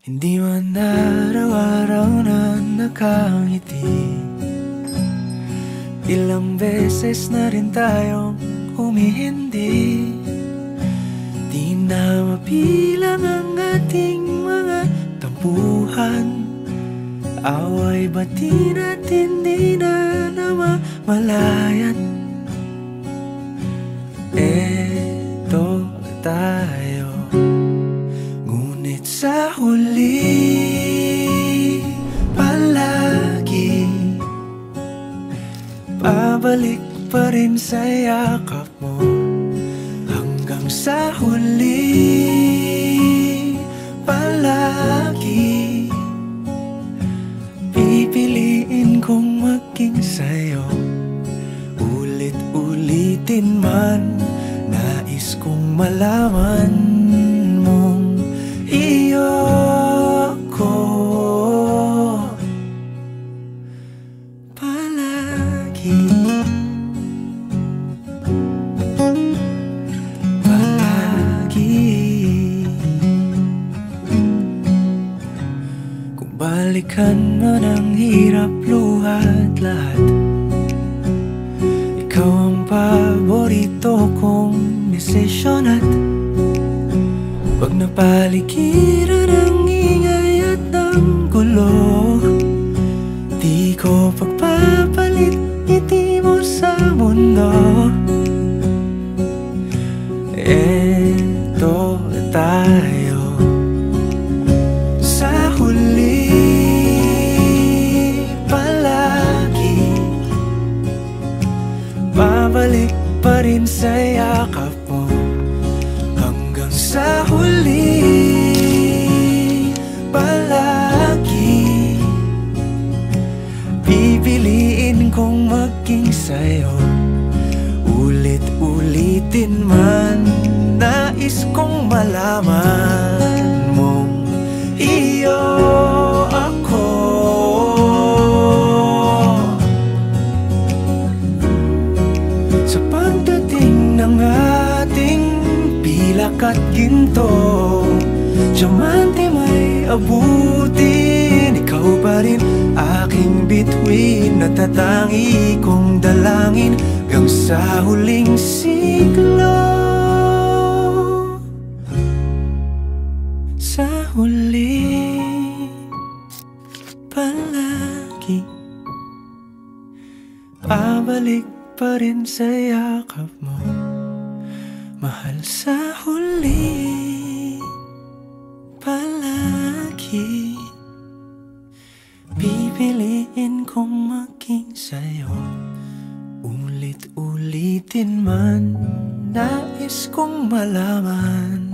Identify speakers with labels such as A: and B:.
A: Hindi man araw-araw na nakangiti. Ilang beses na rin tayong humihindi. Di na mapilang ang ating mga tampuhan. Away bati natin di na namamalayan. Eto tayo, ngunit sa huli palagi pabalik pa rin sa yakap mo. Hanggang sa huli palagi pipiliin kong maging sa'yo. Ulit-ulitin man, nais kong malaman mong iyo ko palagi. Kung balikan man ang hirap, luhat lahat, ikaw ang paborito kong desisyon. At pag napaligiran ang ingay at ng gulo, di ko pagpapalit ngiti mo sa mundo. Eto tayo, sa huli palagi babalik pa rin sa yakap mo. Hanggang sa huli palagi pipiliin kong maging sa'yo. Ulit-ulitin man, nais kong malaman mong iyo ako. Sa pagdating ng ating pilak at ginto, diamante may abutin, ikaw pa rin aking bituin. Natatangi kong dalangin hanggang sa huling siglo. Sa huli palagi pabalik pa rin sa yakap mo, mahal. Sa huli palagi pipiliin kong maging sa'yo. Ulit-ulitin man, nais kong malaman